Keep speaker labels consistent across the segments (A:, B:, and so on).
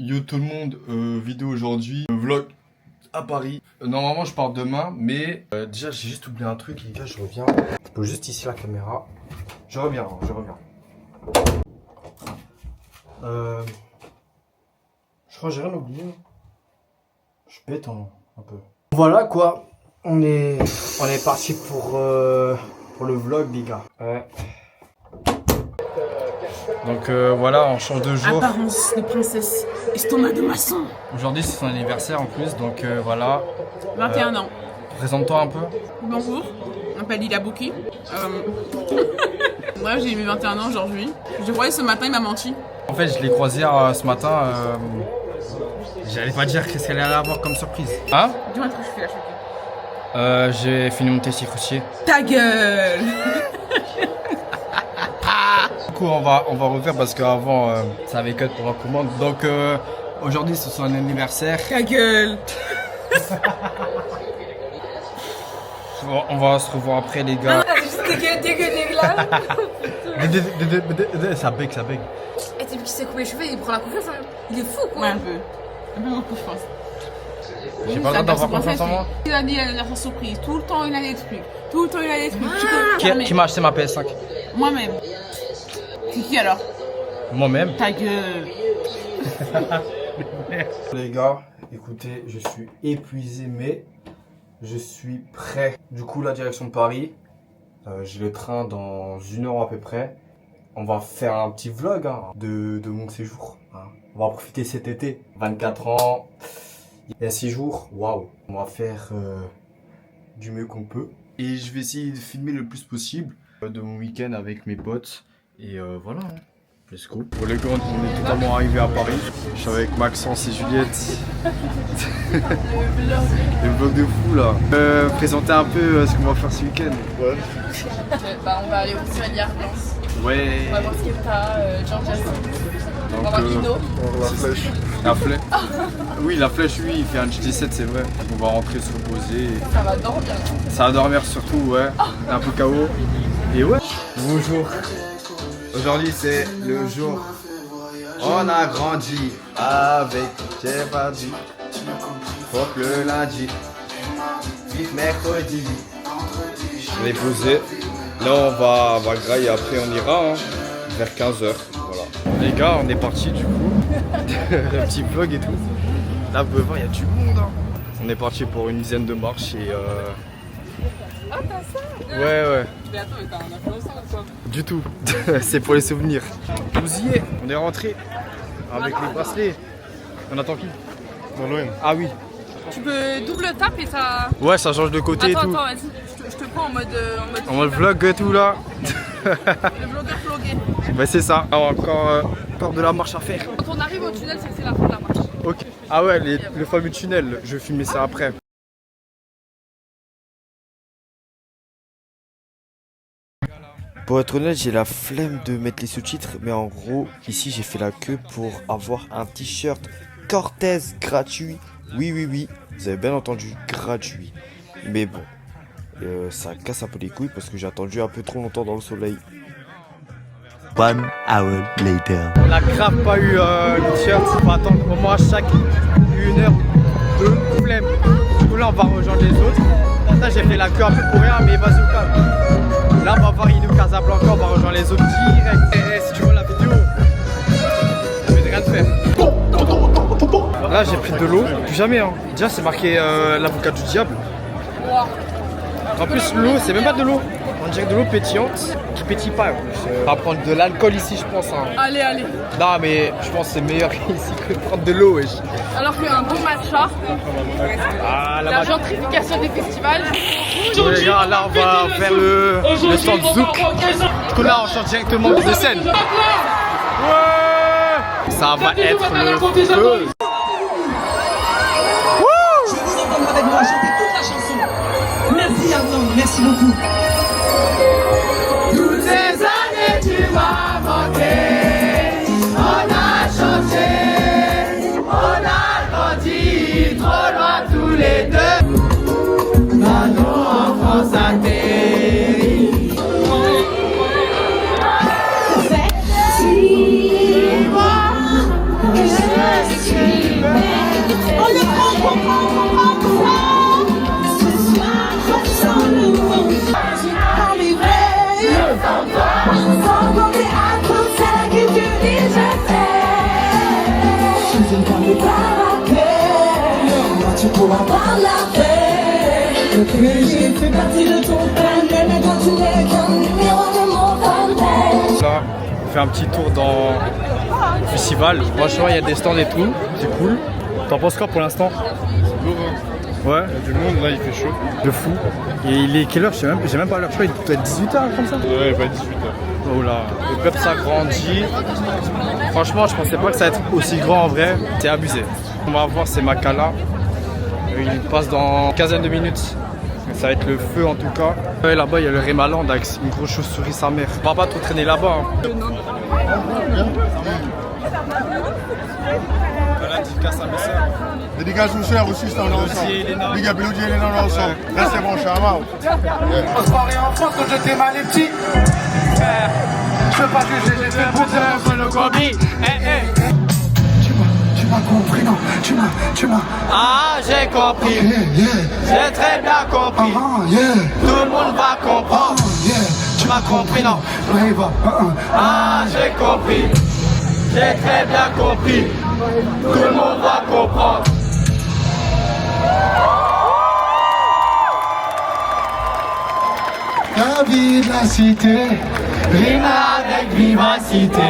A: Yo tout le monde, vidéo aujourd'hui, vlog à Paris. Normalement je pars demain, mais déjà j'ai juste oublié un truc les gars, je reviens. Je pose juste ici la caméra. Je reviens, je reviens. Je crois que j'ai rien oublié. Je suis bête un peu. Voilà quoi, on est parti pour le vlog les gars. Ouais. Donc voilà, on change de jour.
B: Apparence de princesse, estomac de maçon.
A: Aujourd'hui c'est son anniversaire en plus, donc voilà.
B: 21 ans.
A: Présente-toi un peu.
B: Bonjour, je m'appelle Lila Bouki. Moi j'ai eu 21 ans aujourd'hui. Je croyais ce matin, il m'a menti.
A: En fait, je l'ai croisée ce matin. J'allais pas dire qu'est-ce qu'elle allait avoir comme surprise. Hein?
B: Dis-moi ce que je fais là, choquée.
A: J'ai fini mon testis crucier.
B: Ta gueule.
A: Du coup, on va refaire parce qu'avant, ça avait cut pour la commande. Donc aujourd'hui, c'est son anniversaire.
B: Ta gueule.
A: On va se revoir après, les gars. Ça bug, ça bug.
C: Et t'es qui s'est coupé les cheveux, il prend la confiance, hein. Il est fou quoi.
B: Ouais, un peu. Un peu beaucoup, je pense.
A: J'ai pas le droit d'avoir confiance en moi.
B: Il a dit il a sa surprise. Tout le temps, il a des trucs. Tout le temps, il a des trucs.
A: Qui m'a acheté ma PS5?
B: Moi-même. C'est qui alors?
A: Moi-même.
B: Ta gueule.
A: Les gars, écoutez, je suis épuisé, mais je suis prêt. Du coup, la direction de Paris. J'ai le train dans 1 heure à peu près. On va faire un petit vlog de mon séjour. On va profiter cet été. 24 ans, il y a 6 jours. Waouh! On va faire du mieux qu'on peut. Et je vais essayer de filmer le plus possible de mon week-end avec mes potes. Et voilà. Let's go. Pour les gars, on est totalement arrivé à Paris. Je suis avec Maxence et Juliette. Le vlog de fou là. Présenter un peu ce qu'on va faire ce week-end. Ouais.
C: On va aller au cinéma Blanche.
A: Ouais.
C: On va voir Skepta, Georgia. On va voir Ino.
A: La flèche. La flèche. Oui, la flèche, oui, il fait un GT7, c'est vrai. On va rentrer se reposer.
C: Ça va dormir.
A: Ça va dormir surtout, ouais. Un peu KO. Et ouais. Bonjour. Aujourd'hui, c'est le jour. On a grandi avec Jeff-Adi. Faut que le lundi. Vite mercredi. On est posé. Là, on va grailler. Après, on ira vers 15h. Voilà. Les gars, on est parti du coup. Le petit vlog et tout. Là, vous pouvez voir, il y a du monde. On est parti pour une dizaine de marches et
C: Ah, t'as ça?
A: Ouais.
C: Mais attends, mais t'as un influenceur ou quoi?
A: Du tout. C'est pour les souvenirs. Vous y êtes. On est rentré avec les bracelets. On attend qui? Dans l'OM. Ah oui.
C: Tu peux double tap et ça.
A: Ouais, ça change de côté
C: Attends,
A: et tout.
C: vas-y. Je te prends en mode.
A: En mode vlog et tout là.
C: Le vlogueur vlogué.
A: Bah c'est ça. Encore de la marche à faire.
C: Quand on arrive au tunnel, c'est que c'est la fin de la marche.
A: Ok. Ah ouais, le fameux tunnel. Je vais filmer ça après. Pour être honnête, j'ai la flemme de mettre les sous-titres, mais en gros, ici j'ai fait la queue pour avoir un t-shirt Cortez gratuit. Oui, vous avez bien entendu, gratuit. Mais bon, ça casse un peu les couilles parce que j'ai attendu un peu trop longtemps dans le soleil.
D: 1 hour later.
A: On n'a grave pas eu le t-shirt, il faut attendre au moins chaque 1 heure, 2, flemme. Du coup là on va rejoindre les autres. Là j'ai fait la queue un peu pour rien, mais vas-y au calme. Là on va voir Ino Casablanca, on va rejoindre les autres direct. Et si tu vois la vidéo, je vais rien te faire. Là j'ai pris de l'eau, plus jamais Déjà c'est marqué l'avocat du diable. En plus l'eau c'est même pas de l'eau, on dirait de l'eau pétillante qui pétille pas. On va prendre de l'alcool ici je pense.
C: Allez.
A: Non mais je pense que c'est meilleur ici que de prendre de l'eau.
C: Alors qu'un bon matcha.
A: Ah,
C: La gentrification des festivals.
A: Bon, les gars, là on va faire le stand Zouk. Du coup là on chante directement de scène. Ouais. Ça va être le feu.
E: Je vais vous entendre avec moi chanter toute la chanson. Merci Arnaud, merci beaucoup.
F: Toutes ces années tu m'as manqué. On a chanté, on a grandi, trop loin tous les deux. Manon en France atterrit. Si moi que je
E: On le prend, ce soir, sans le monde. Arrivé, sans compter à tout ça que tu dis, je t'aime. Je ne parle pas la paix, moi tu pourras pas la paix. Que j'ai fait partie de ton panel, mais quand tu n'es qu'un numéro de mon panel.
A: Là, on fait un petit tour dans le festival. Franchement, il y a des stands et tout, c'est cool. T'en penses quoi pour l'instant? Ouais.
G: Il y a du monde, là il fait chaud.
A: De fou. Et il est quelle heure? J'ai même pas l'heure. Je crois qu'il doit être 18h comme ça.
G: Ouais, pas 18h.
A: Oh là. Le club s'agrandit. Franchement, je pensais pas que ça allait être aussi grand en vrai. C'est abusé. On va voir, c'est Makala. Il passe dans une quinzaine de minutes. Ça va être le feu en tout cas. Ouais, là-bas, il y a le Rémaland avec une grosse chauve-souris sa mère. On va pas trop traîner là-bas. Hein. Voilà, dédicace à mes soeurs.
G: Dédicace aux soeurs aussi, c'est en ensemble. Big up Elodie et Elena en ensemble. Restez branchés, à moi.
F: On se parlait en France quand j'étais mal et petit. Je veux pas juger, j'ai fait le bon pour le gobi.
G: Tu m'as compris, non? Tu m'as.
F: Ah, j'ai compris. J'ai très bien compris. Tout le monde va comprendre. Tu m'as compris, non? Ah, j'ai compris. J'ai très bien compris. Tout le monde va comprendre.
G: La vie de la cité
F: Rime avec vivacité.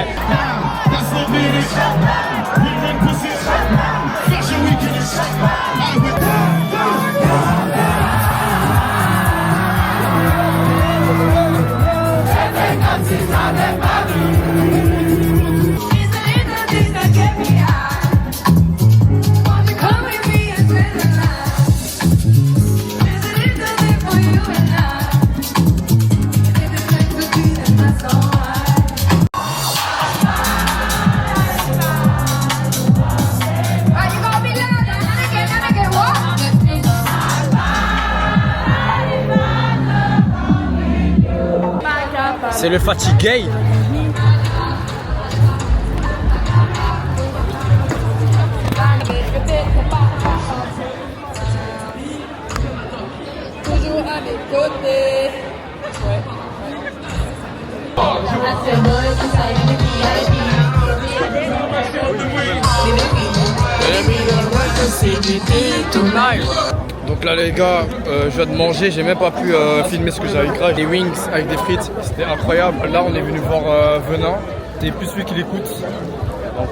A: C'est le fatigué.
B: Toujours à mes côtés.
A: Donc là les gars, je viens de manger, j'ai même pas pu filmer ce que j'avais grave. Les wings avec des frites, c'était incroyable. Là on est venu voir Venin, c'est plus lui qui l'écoute. Donc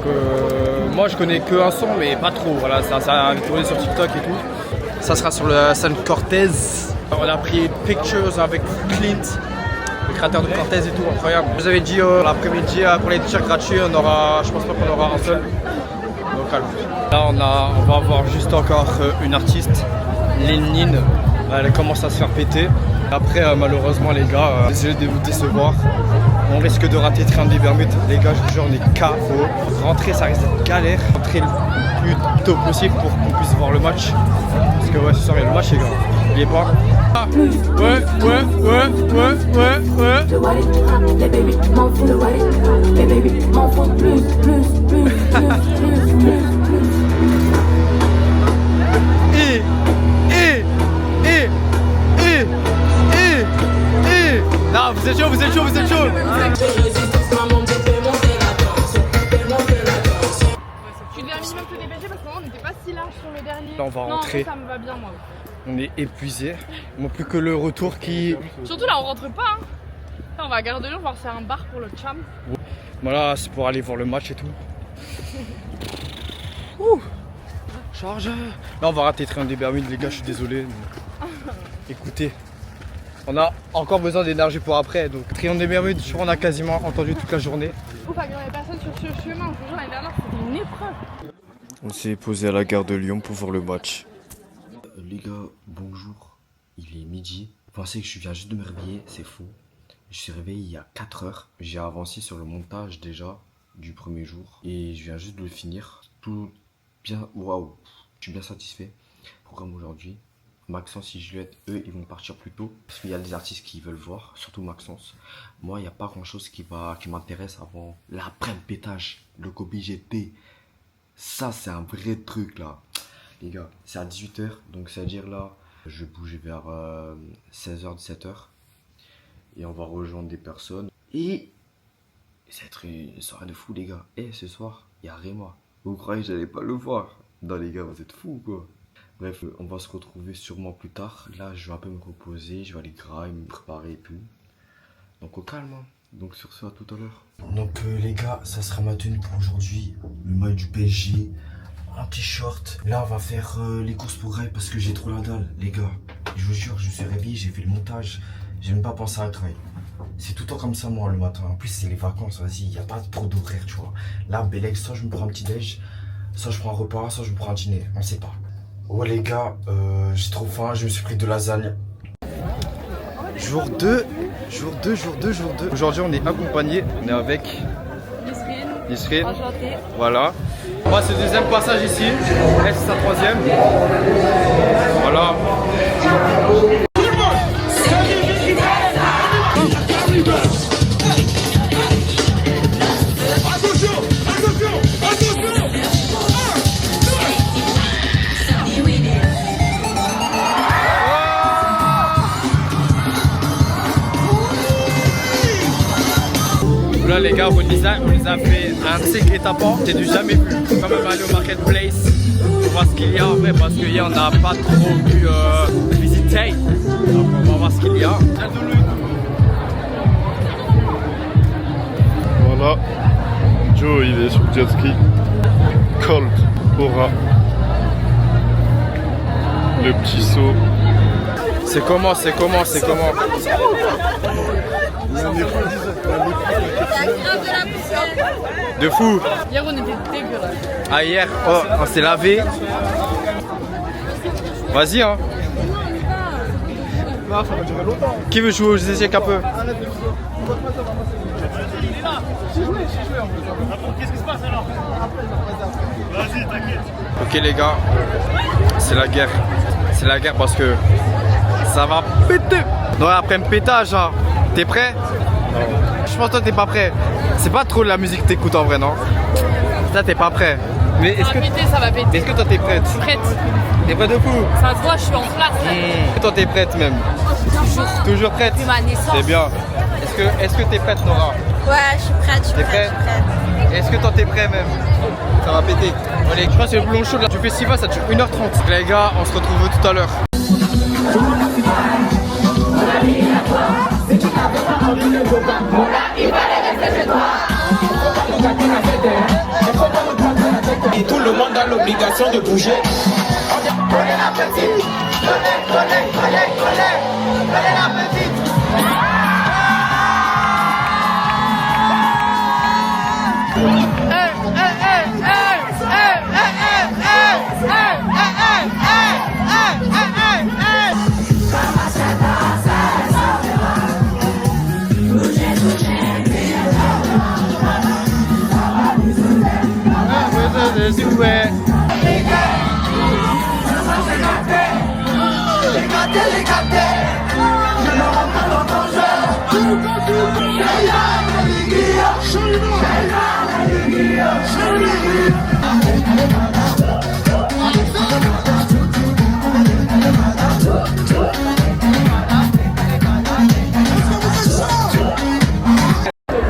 A: moi je connais que un son mais pas trop, voilà, ça a tourné sur TikTok et tout. Ça sera sur le scène Cortez. On a pris pictures avec Clint, le créateur de Cortez et tout, incroyable. Je vous avais dit l'après-midi pour les t-shirts gratuits, on aura, je pense pas qu'on aura un seul local. Là on va avoir juste encore une artiste, Lénine, elle commence à se faire péter. Après malheureusement les gars, désolé de vous décevoir, on risque de rater Train des Bermudes. Les gars je vous jure on est KO. Rentrer ça risque d'être galère, rentrer le plus tôt possible pour qu'on puisse voir le match. Parce que ouais ce soir il y a le match les gars, n'oubliez pas. Ah, ouais.
E: Les baby m'en font le white. Les baby m'en font plus.
A: Non, vous êtes chaud.
C: Tu devais un minimum te dépêcher parce qu'on n'était pas si large sur le dernier.
A: Là on va
C: Non,
A: rentrer,
C: ça me va bien moi.
A: on est épuisé. Moi plus que le retour qui...
C: Surtout là on rentre pas. Hein. Là on va à Gare de Lyon, on va faire un bar pour le cham.
A: Voilà, c'est pour aller voir le match et tout. Ouh, charge. Là on va rater Train des Bermudes les gars, je suis désolé. Écoutez, on a encore besoin d'énergie pour après. Donc Triangle des Bermudes, je crois qu'on a quasiment entendu toute la journée.
C: Ouf, il y avait personne sur ce chemin. Je vous jure, l'année dernière c'était une épreuve.
A: On s'est posé à la gare de Lyon pour voir le match.
H: Les gars, bonjour. Il est midi. Vous pensez que je viens juste de me réveiller? C'est faux. Je suis réveillé il y a 4 heures. J'ai avancé sur le montage déjà du premier jour. Et je viens juste de le finir. Tout bien. Waouh. Je suis bien satisfait. Programme aujourd'hui. Maxence et Juliette, eux, ils vont partir plus tôt. Parce qu'il y a des artistes qui veulent voir. Surtout Maxence. Moi, il n'y a pas grand chose qui m'intéresse avant l'après-pétage. Le Kobe GT. Ça, c'est un vrai truc là. Les gars, c'est à 18h, donc c'est-à-dire là, je vais bouger vers 16h, 17h. Et on va rejoindre des personnes. Et ça va être une soirée de fou, les gars. Et ce soir, il y a Réma. Vous croyez que j'allais pas le voir? Non, les gars, vous êtes fous quoi. Bref, on va se retrouver sûrement plus tard. Là, je vais un peu me reposer, je vais aller grailler, me préparer et tout. Donc au calme, hein. Donc sur ce, à tout à l'heure. Donc les gars, ça sera ma tenue pour aujourd'hui. Le maillot du PSG, un t-shirt. Là, on va faire les courses pour Grail parce que j'ai trop la dalle, les gars. Je vous jure, je me suis réveillé, j'ai fait le montage. J'ai même pas pensé à Grail. C'est tout le temps comme ça, moi, le matin. En plus, c'est les vacances, vas-y, il n'y a pas trop d'horaire, tu vois. Là, Belex, soit je me prends un petit déj, soit je prends un repas, soit je me prends un dîner. On sait pas. Ouais, les gars, j'ai trop faim, je me suis pris de lasagne. Jour 2. Aujourd'hui, on est accompagné. On est avec Yisrine. Voilà. Moi, c'est le deuxième passage ici. Elle, c'est sa troisième. Voilà. Là les gars, on nous a fait un secret tapant, c'est du jamais vu. On peut quand même aller au marketplace pour voir ce qu'il y a en vrai parce qu'hier on n'a pas trop pu visiter. Donc on va voir ce qu'il y a.
G: Voilà, Joe il est sur le jet ski. Colt, Aura. Le petit saut.
A: C'est comment? De fou.
C: Hier, on était dégueulasse.
A: Ah hier, oh, on s'est lavé. Vas-y hein. Qui veut jouer aux échecs un peu? Ok les gars, c'est la guerre. C'est la guerre parce que ça va péter. Non, après un pétage, hein. T'es prêt? Non. Je pense que toi t'es pas prêt. C'est pas trop la musique que t'écoutes en vrai, non? Ça t'es pas prêt. Mais est-ce que
C: Ça va péter.
A: est-ce que toi t'es prête?
C: Je suis prête.
A: T'es prête de fou?
C: Ça se voit, je suis en place.
A: Toi t'es prête même? Toujours prête?
C: Depuis ma naissance.
A: C'est bien. Est-ce que t'es prête Nora?
I: Ouais, je suis prête,
A: T'es prêt? Est-ce que toi t'es prêt même? Ça va péter. Allez, je pense que c'est le plus long show là. Du festival, ça dure 1h30. Les gars, on se retrouve tout à l'heure.
F: Et tout le monde a l'obligation de bouger. Prenez la petite, prenez la petite.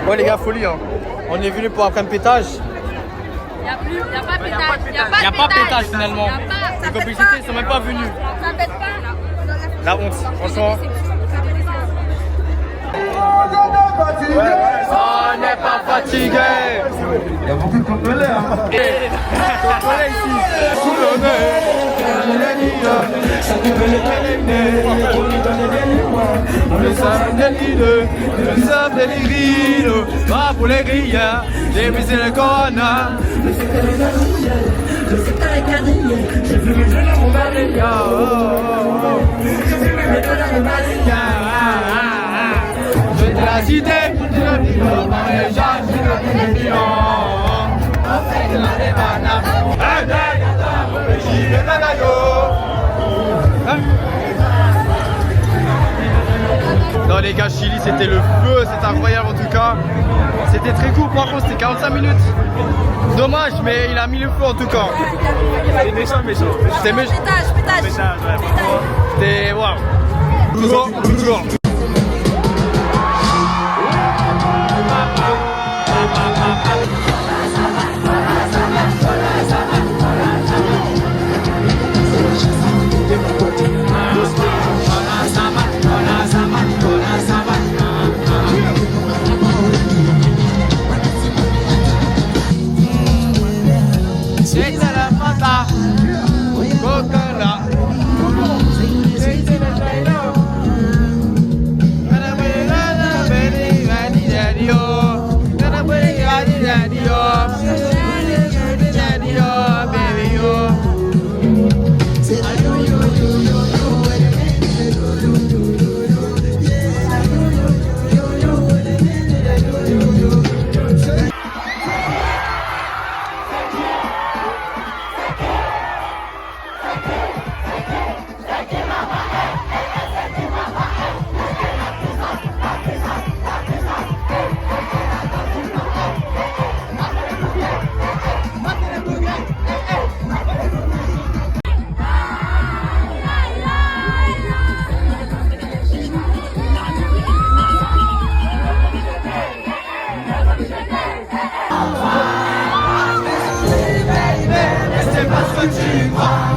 A: Ouais les gars, folie hein. On est venu pour après un pétage.
C: Y'a pas pétage.
A: Il n'y a pas pétage finalement. Les complicités ne sont même pas venues.
C: Ça pète pas.
A: La honte, franchement. On n'est pas fatigué. Il y a beaucoup de compelés hein. Compelés ici. Le sable des lignes, pas pour les grillades, j'ai brisé le corona. Je sais que t'as les canilles, je veux me donner mon balayage. Je veux me donner mon balayage. Je te la cité, je te dis au mariage, je te dis on fait de la débana. Un day, j'y vais dans la. Non,
F: Non les gars, Chili c'était le feu, c'était incroyable en tout cas. C'était très court par contre, c'était 45 minutes. Dommage, mais il a mis le feu en tout cas.
I: C'est méchant.
F: C'était méchant. C'était waouh.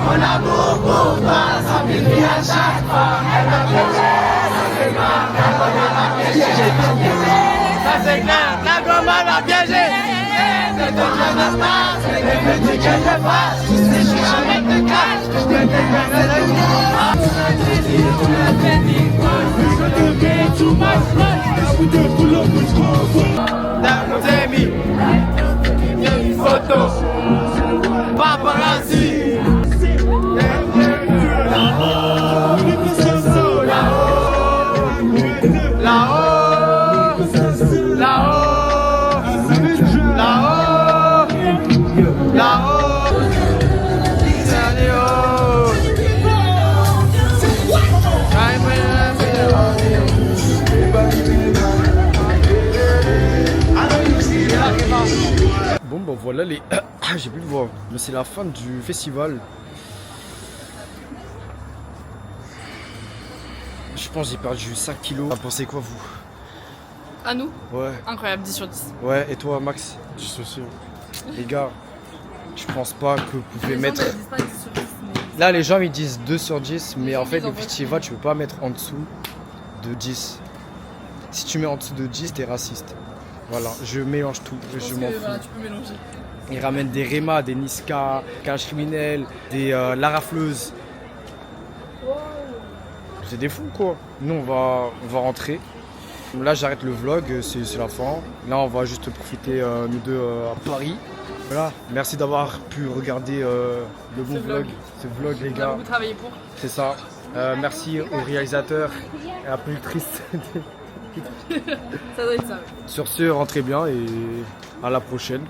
E: Mon amour pour toi s'amplifie à chaque fois. Elle m'a piégé, ça c'est clair, la gomme m'a piégé. Ça c'est clair, la gomme m'a piégé. Ne te gêne pas, c'est des petits que je fasse. Si je suis jamais te cache, je te dégaine le nez.
F: T'as mis une photo. Paparazzi.
H: Bon bah voilà les... j'ai plus de voix. Mais c'est la fin du festival. Je pense que j'ai perdu 5 kilos. Vous en pensez quoi vous?
C: À nous?
H: Ouais.
C: Incroyable, 10 sur 10.
H: Ouais, et toi Max?
G: 10 aussi.
H: Les gars, je pense pas que vous pouvez mettre... Là les gens ils disent 2 sur 10, mais en fait le festival tu peux pas mettre en dessous de 10. Si tu mets en dessous de 10, t'es raciste. Voilà, je mélange tout, je m'en fous.
C: Voilà, tu peux mélanger.
H: Ils ramènent des Réma, des Niska, Cache Criminel, des Larafleuse. C'est des fous quoi. Nous on va rentrer. Là j'arrête le vlog, c'est la fin. Là on va juste profiter nous deux à Paris. Voilà, merci d'avoir pu regarder le bon vlog. Ce vlog les gars.
C: Vous travaillez pour.
H: C'est ça. Merci au réalisateur et à la productrice.
C: Ça doit être ça.
H: Sur ce, rentrez bien et à la prochaine.